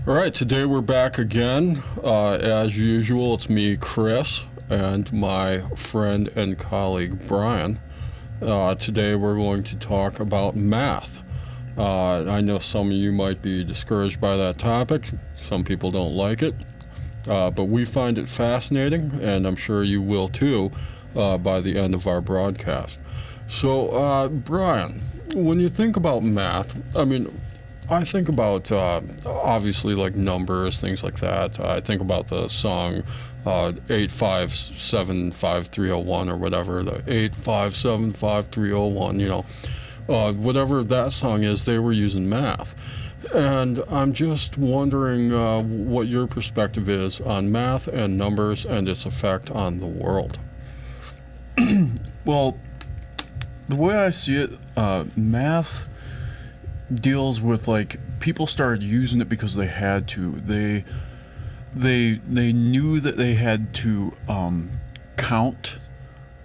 All right, today we're back again. As usual, it's me, Chris, and my friend and colleague, Brian. Today we're going to talk about math. I know some of you might be discouraged by that topic. Some people don't like it. But we find it fascinating, and I'm sure you will too by the end of our broadcast. So, Brian, when you think about math, I think about obviously like numbers, things like that. I think about the song 8575301 or whatever, the 8575301, whatever that song is, they were using math. And I'm just wondering what your perspective is on math and numbers and its effect on the world. Well, the way I see it, math deals with like people started using it because they had to. They knew that they had to count.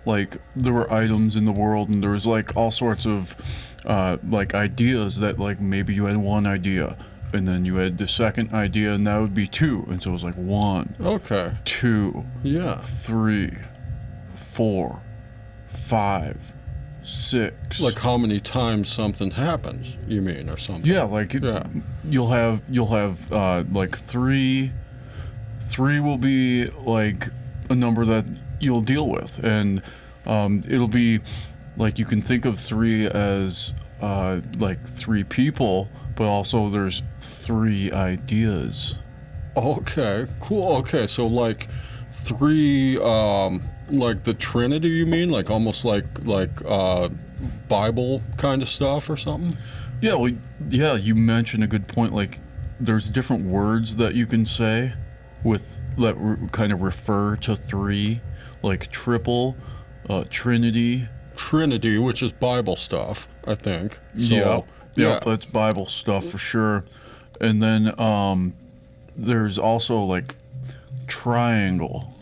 Like there were items in the world, and there was like all sorts of like ideas that like maybe you had one idea, and then you had the second idea, and that would be two, and so it was like 1, Okay. 2, Yeah. 3, 4, 5, 6. Like how many times something happens, you mean, or something? Yeah, like Yeah. you'll have like 3. 3 will be like a number that you'll deal with, and it'll be like you can think of 3 as like 3 people, but also there's 3 ideas. Okay, cool. Okay, so like 3, like the Trinity, you mean? Like almost like Bible kind of stuff or something? Yeah, well, yeah, you mentioned a good point. Like there's different words that you can say with that kind of refer to 3, like triple, Trinity. Trinity, which is Bible stuff, I think. So, yeah, that's Bible stuff for sure. And then there's also like triangle.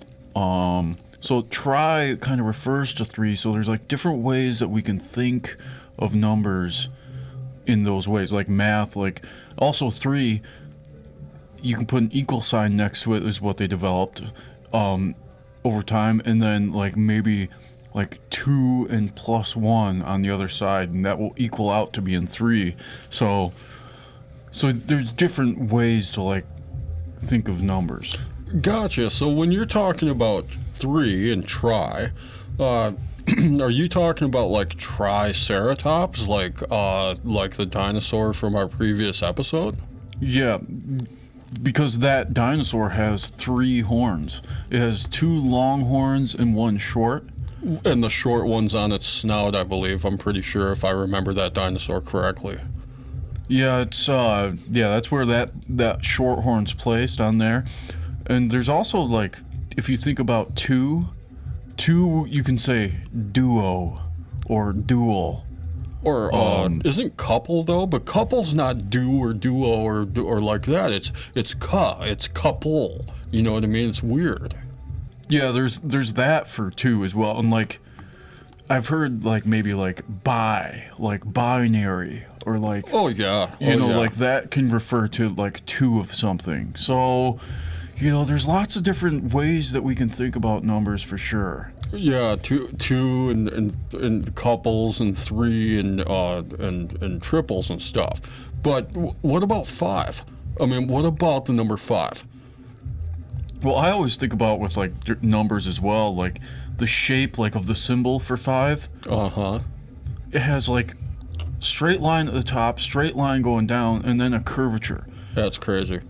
So tri kind of refers to 3. So there's like different ways that we can think of numbers in those ways, like math. Like also 3, you can put an equal sign next to it, is what they developed over time, and then like maybe like 2 and plus 1 on the other side, and that will equal out to being 3. So there's different ways to like think of numbers. Gotcha. So when you're talking about 3 and tri, are you talking about like Triceratops, like the dinosaur from our previous episode? Yeah, because that dinosaur has 3 horns. It has 2 long horns and 1 short. And the short one's on its snout, I believe. I'm pretty sure if I remember that dinosaur correctly. Yeah, it's that's where that short horn's placed on there. And there's also like, if you think about 2, you can say duo or dual. Or isn't couple though? But couple's not do or duo or like that. It's couple. You know what I mean? It's weird. Yeah, there's that for 2 as well. And like I've heard like maybe like like binary, or like like that can refer to like 2 of something. So there's lots of different ways that we can think about numbers for sure. Yeah, two and couples, and 3 and triples and stuff. But what about 5? I mean, what about the number 5? Well, I always think about with like numbers as well, like the shape like of the symbol for 5. It has like straight line at the top, straight line going down, and then a curvature. That's crazy.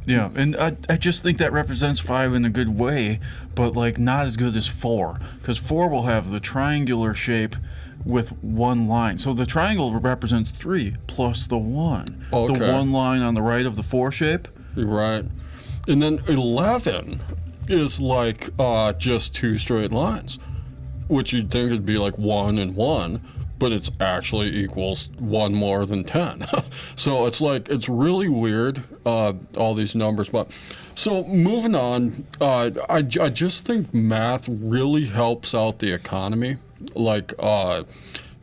Yeah, and I just think that represents 5 in a good way, but like not as good as 4, because 4 will have the triangular shape with 1 line. So the triangle represents 3 plus the 1. Okay. The 1 line on the right of the 4 shape. Right. And then 11 is like just 2 straight lines, which you'd think would be like 1 and 1, but it's actually equals 1 more than 10. So it's like, it's really weird, all these numbers. But so moving on, I just think math really helps out the economy. Like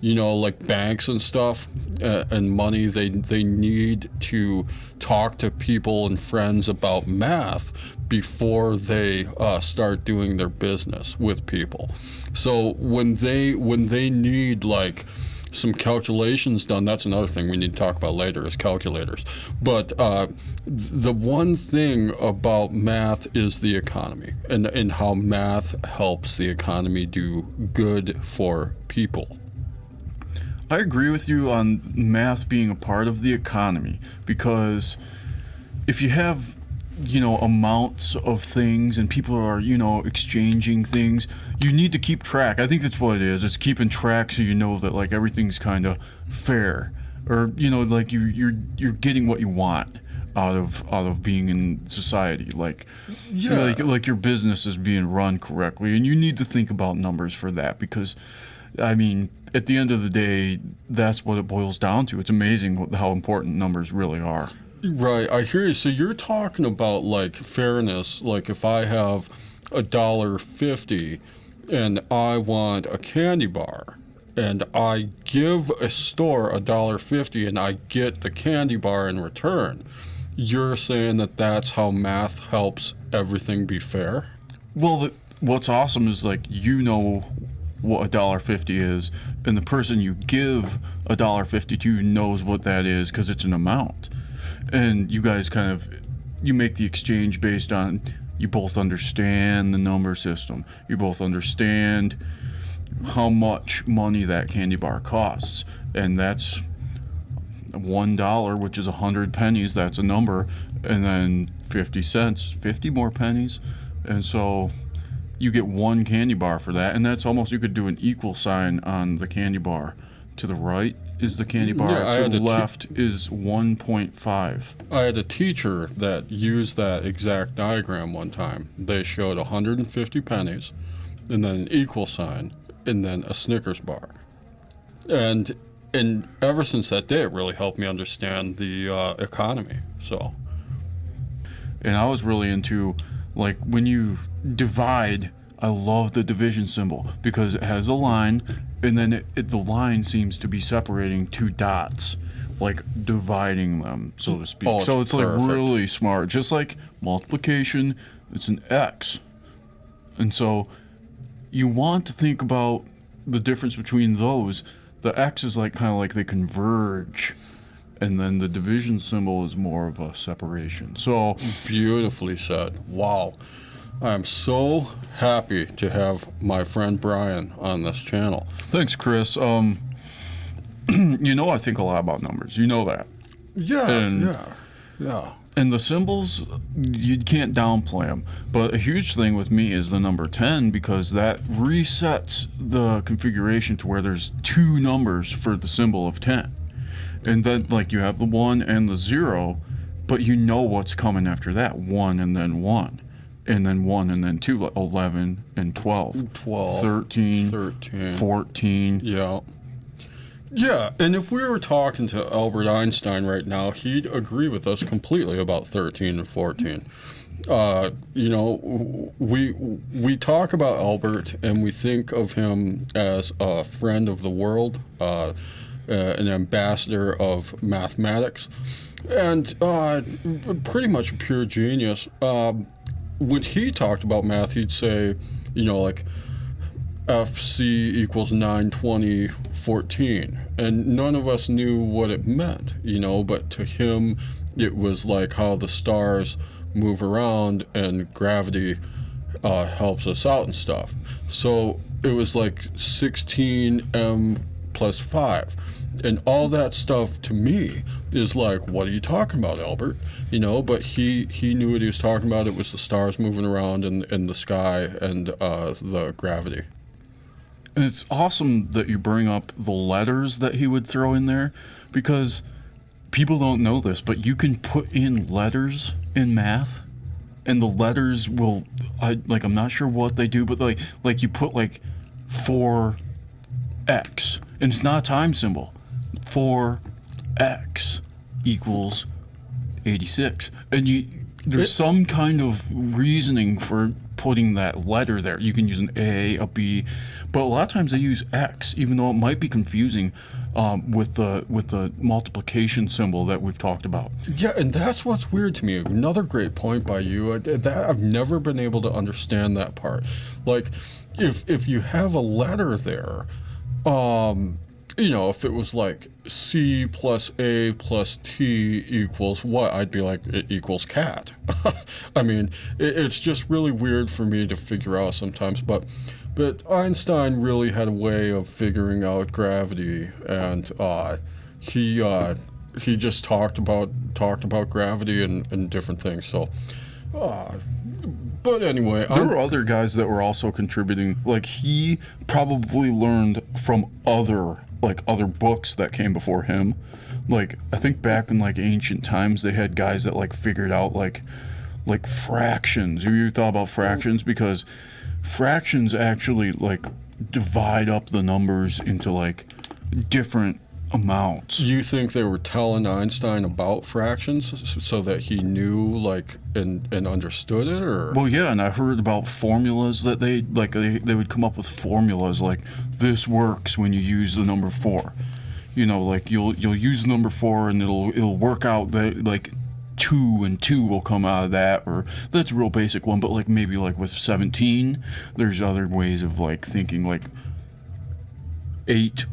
like banks and stuff and money, they need to talk to people and friends about math before they start doing their business with people. So when they need like some calculations done, that's another thing we need to talk about later is calculators. But the one thing about math is the economy and how math helps the economy do good for people. I agree with you on math being a part of the economy, because if you have, amounts of things and people are, exchanging things, you need to keep track. I think that's what it is. It's keeping track so you know that like everything's kind of fair, or like you're getting what you want out of being in society. Like like your business is being run correctly, and you need to think about numbers for that, because I mean, at the end of the day, that's what it boils down to. It's amazing how important numbers really are. Right, I hear you. So you're talking about like fairness. Like if I have $1.50 and I want a candy bar, and I give a store $1.50 and I get the candy bar in return, you're saying that that's how math helps everything be fair? Well, what's awesome is like what $1.50 is, and the person you give $1.50 to knows what that is because it's an amount, and you guys you make the exchange based on you both understand the number system, you both understand how much money that candy bar costs, and that's $1, which is 100 pennies. That's a number, and then 50 cents, 50 more pennies, and so you get one candy bar for that, and that's almost, you could do an equal sign on the candy bar. To the right is the candy bar, to the left is 1.5. I had a teacher that used that exact diagram one time. They showed 150 pennies, and then an equal sign, and then a Snickers bar. And ever since that day, it really helped me understand the economy. So, and I was really into, like, when you divide, I love the division symbol because it has a line, and then the line seems to be separating two dots, like dividing them, so to speak. Oh, so it's perfect. like really smart. Just like multiplication, it's an X. And so you want to think about the difference between those. The X is like kind of like they converge, and then the division symbol is more of a separation. So beautifully said. Wow. I'm so happy to have my friend Brian on this channel. thanks, Chris. I think a lot about numbers. You know that. Yeah. And the symbols, you can't downplay them. But a huge thing with me is the number 10, because that resets the configuration to where there's two numbers for the symbol of 10. And then, like, you have the 1 and the 0, but you know what's coming after that. 1 and then 1. And then 1 and then 2, like 11 and 12. 13. 14. Yeah, and if we were talking to Albert Einstein right now, he'd agree with us completely about 13 and 14. We talk about Albert and we think of him as a friend of the world, an ambassador of mathematics, and pretty much a pure genius. When he talked about math, he'd say, like FC equals 9, 20, 14. And none of us knew what it meant, but to him, it was like how the stars move around and gravity helps us out and stuff. So it was like 16m plus 5. And all that stuff to me is like, what are you talking about, Albert? But he knew what he was talking about. It was the stars moving around in the sky and the gravity. And it's awesome that you bring up the letters that he would throw in there, because people don't know this, but you can put in letters in math, and the letters will, I'm not sure what they do, but like you put like 4x, and it's not a time symbol. 4x equals 86, and there's some kind of reasoning for putting that letter there. You can use an A, a B, but a lot of times they use X, even though it might be confusing with the multiplication symbol that we've talked about. Yeah, and that's what's weird to me. Another great point by you. That I've never been able to understand that part. Like, if you have a letter there, if it was like C plus A plus T equals what, I'd be like, it equals cat. I mean, it's just really weird for me to figure out sometimes, but Einstein really had a way of figuring out gravity, and he just talked about gravity and different things. So, but anyway, there were other guys that were also contributing. Like, he probably learned from other books that came before him. Like, I think back in like ancient times, they had guys that like figured out like fractions. Have you thought about fractions? Because fractions actually like divide up the numbers into like different amounts. You think they were telling Einstein about fractions so that he knew like and understood it, or? Well, yeah, and I heard about formulas that they would come up with formulas like this works when you use the number 4. You know, like you'll use the number 4 and it'll work out that like 2 and 2 will come out of that, or that's a real basic one, but like maybe like with 17, there's other ways of like thinking like 8,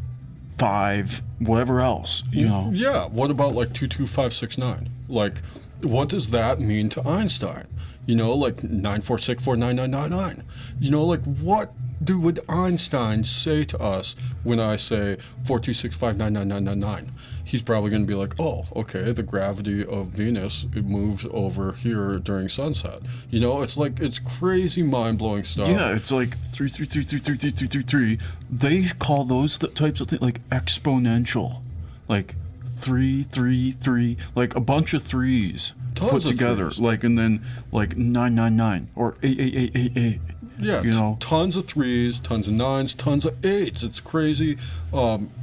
5, whatever else, you know. Yeah, what about like 22569? Like, what does that mean to Einstein? You know, like 946499999. You know, like what would Einstein say to us when I say 426599999? He's probably going to be like, oh, okay, the gravity of Venus, it moves over here during sunset. You know, it's like, it's crazy mind-blowing stuff. Yeah, it's like 333333333. They call those the types of things like exponential. Like 333, like a bunch of threes Tons put of together. threes. Like, and then like 999 or 88888. Yeah, you know, tons of 3s, tons of 9s, tons of 8s. It's crazy.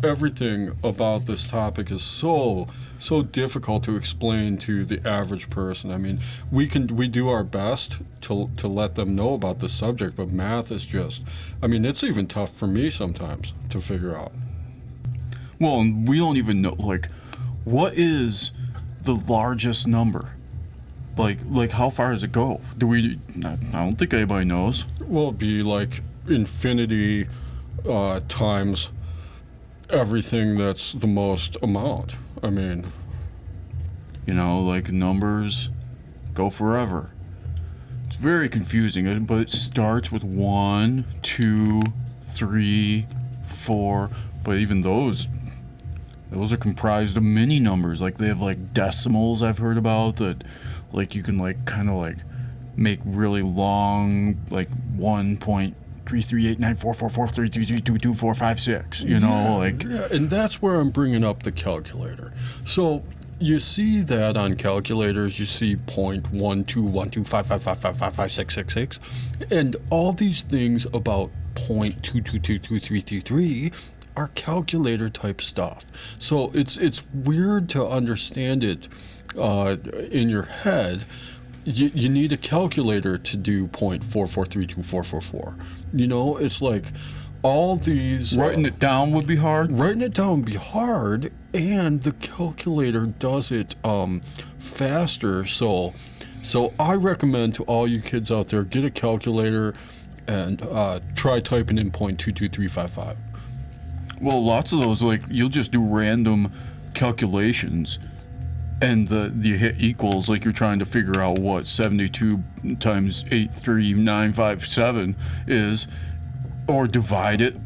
Everything about this topic is so difficult to explain to the average person. I mean, we do our best to let them know about this subject, but math is just, I mean, it's even tough for me sometimes to figure out. well, and we don't even know like what is the largest number. Like how far does it go? I don't think anybody knows. Well, it'd be like infinity times everything that's the most amount. I mean, You know, like numbers go forever. It's very confusing, but it starts with 1, 2, 3, 4. But even those are comprised of many numbers. Like they have like decimals I've heard about that, like you can like kind of like make really long, like 1.338944433222456. You know, like yeah, and that's where I'm bringing up the calculator. So you see that on calculators, you see 0.12125555555666, and all these things about 0.2222333 are calculator type stuff. So it's weird to understand it in your head. You need a calculator to do 0.4432444. You know, it's like all these writing it down would be hard. Writing it down would be hard, and the calculator does it faster. So I recommend to all you kids out there, get a calculator and try typing in 0.22355. Well, lots of those, like, you'll just do random calculations, and you hit equals, like you're trying to figure out what 72 times 83957 is, or divide it.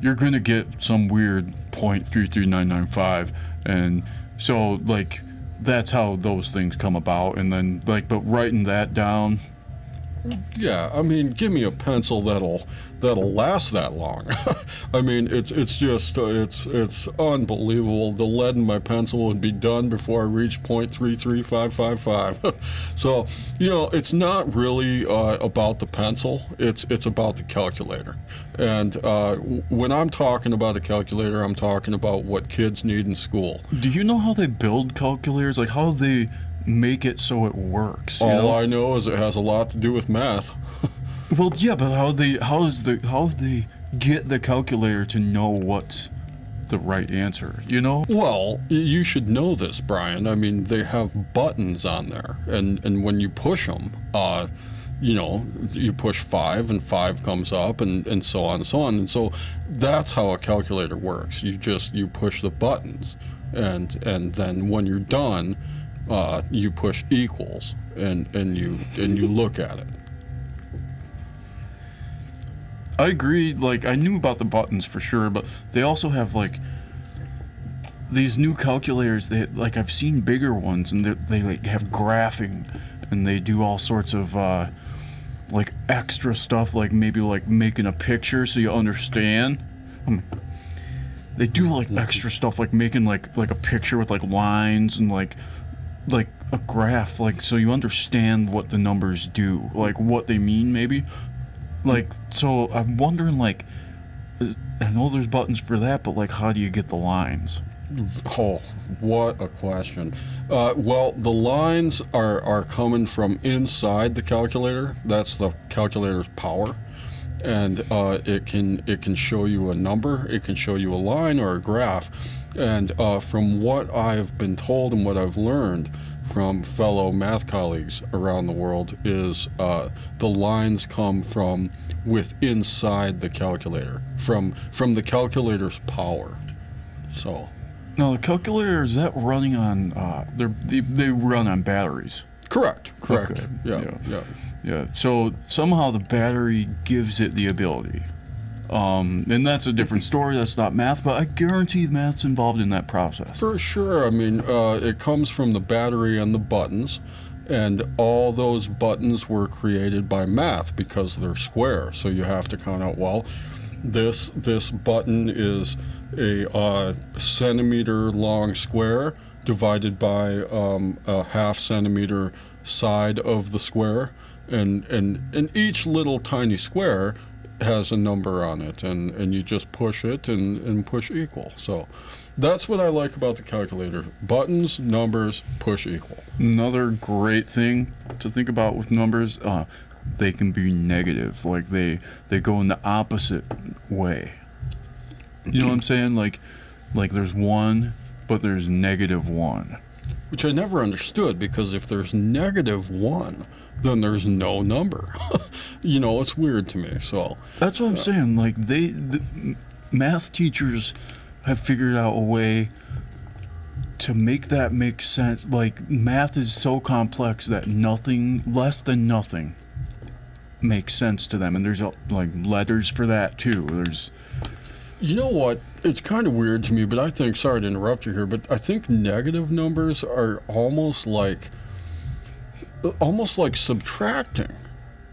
You're gonna get some weird 0.33995, and so like that's how those things come about. And then like, but writing that down. Yeah, I mean, give me a pencil that'll last that long. I mean, it's just it's unbelievable. The lead in my pencil would be done before I reach 0.33555. So, you know, it's not really about the pencil. It's about the calculator. And when I'm talking about a calculator, I'm talking about what kids need in school. Do you know how they build calculators? Like how they make it so it works. You All know? I know is it has a lot to do with math. Well, yeah, but how they get the calculator to know what's the right answer? You know? Well, you should know this, Brian. I mean, they have buttons on there, and when you push them, you know, you push 5 and 5 comes up, and so on and so on. And so that's how a calculator works. You push the buttons, and then when you're done, you push equals, and you look at it. I agree. Like, I knew about the buttons for sure, but they also have like these new calculators. They like I've seen bigger ones, and they like have graphing, and they do all sorts of like extra stuff, like maybe like making a picture so you understand. They do like extra stuff, like making like a picture with like lines and like a graph, like so you understand what the numbers do, like what they mean maybe. Like, so I'm wondering, like, I know there's buttons for that, but like, how do you get the lines? Oh, what a question. Well, the lines are coming from inside the calculator. That's the calculator's power. And it can show you a number, it can show you a line or a graph. And from what I've been told and what I've learned from fellow math colleagues around the world is the lines come from inside the calculator, from the calculator's power. So Now, the calculator, is that running on, they run on batteries? correct. Okay. Yeah. So somehow the battery gives it the ability. And that's a different story. That's not math, but I guarantee math's involved in that process. For sure. I mean, it comes from the battery and the buttons, and all those buttons were created by math because they're square. So you have to count out, well, this button is a centimeter long square divided by a half centimeter side of the square, and each little tiny square has a number on it, and you just push it and push equal. So that's what I like about the calculator. Buttons, numbers, push equal. Another great thing to think about with numbers, they can be negative. Like they go in the opposite way. You know what I'm saying? Like there's 1, but there's -1. Which I never understood, because if there's -1, then there's no number. You know, it's weird to me. So That's what I'm saying. Like the math teachers have figured out a way to make that make sense. Like math is so complex that nothing less than nothing makes sense to them, and there's like letters for that too. There's, you know what? It's kind of weird to me, but I think, sorry to interrupt you here, but I think negative numbers are almost like subtracting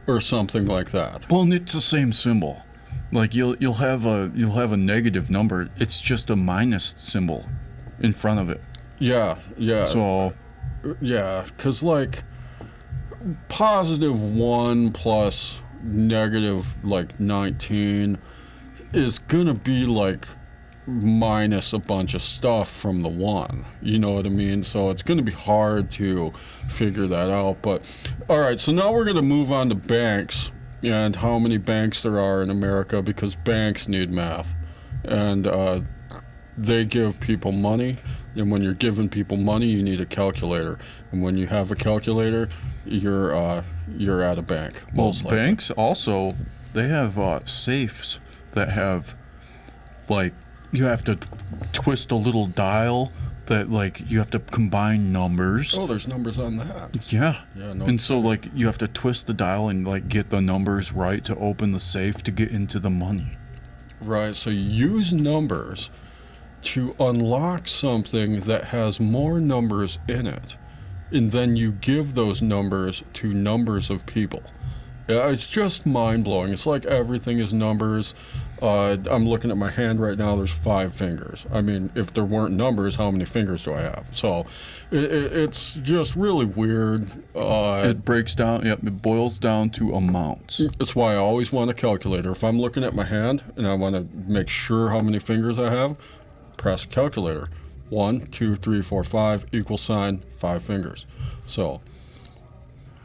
or something like that. well, and it's the same symbol. Like you'll have a negative number. It's just a minus symbol in front of it. Yeah. So Yeah, because like +1 plus negative like 19 is gonna be like minus a bunch of stuff from the 1. You know what I mean? So it's gonna be hard to figure that out. But all right, so now we're gonna move on to banks and how many banks there are in America, because banks need math, and they give people money. And when you're giving people money, you need a calculator. And when you have a calculator, you're at a bank. Most likely. banks also, they have safes that have, like, you have to twist a little dial that, like, you have to combine numbers. Oh, there's numbers on that. Yeah. Yeah, no. And so, like, you have to twist the dial and, like, get the numbers right to open the safe to get into the money. Right, so you use numbers to unlock something that has more numbers in it, and then you give those numbers to numbers of people. Yeah, it's just mind-blowing. It's like everything is numbers. I'm looking at my hand right now, there's 5 fingers. I mean, if there weren't numbers, how many fingers do I have? So it's just really weird. It breaks down, it boils down to amounts. That's why I always want a calculator. If I'm looking at my hand and I want to make sure how many fingers I have, press calculator. 1, 2, 3, 4, 5, equal sign, 5 fingers. So,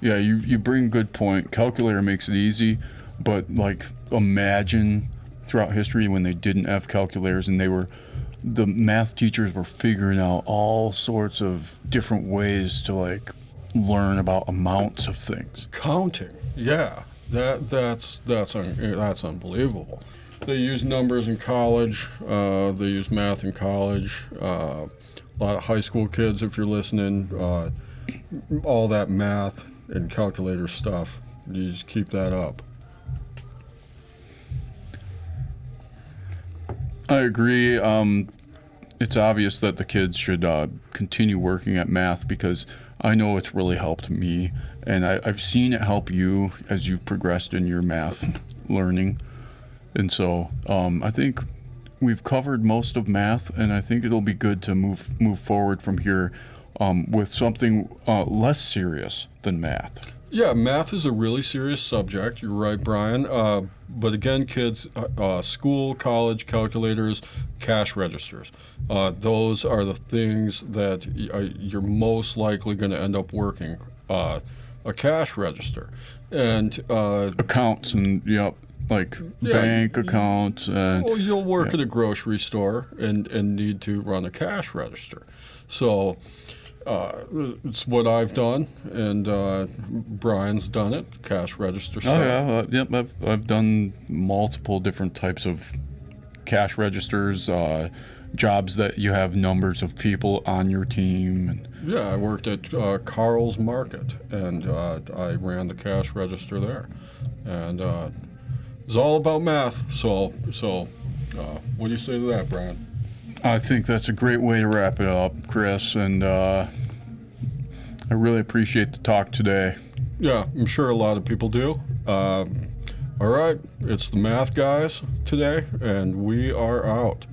Yeah, you bring a good point. Calculator makes it easy, but like imagine throughout history when they didn't have calculators and the math teachers were figuring out all sorts of different ways to like learn about amounts of things. counting, yeah, that's unbelievable. They use numbers in college. They use math in college. A lot of high school kids, if you're listening, all that math and calculator stuff. You just keep that up. I agree. It's obvious that the kids should continue working at math because I know it's really helped me, and I've seen it help you as you've progressed in your math learning. And so I think we've covered most of math, and I think it'll be good to move forward from here with something less serious than math. Yeah, math is a really serious subject. You're right, Brian. But again, kids, school, college, calculators, cash registers. Those are the things that you're most likely going to end up working. A cash register. And Accounts and, like Yeah, bank accounts. And, well, you'll work at a grocery store and need to run a cash register. So it's what I've done, and Brian's done it, cash register stuff. Oh yeah, yep. I've done multiple different types of cash registers, jobs that you have numbers of people on your team. And Yeah, I worked at Carl's Market, and I ran the cash register there, and it's all about math. So what do you say to that, Brian? I think that's a great way to wrap it up, Chris. And I really appreciate the talk today. Yeah, I'm sure a lot of people do. All right, it's the math guys today, and we are out.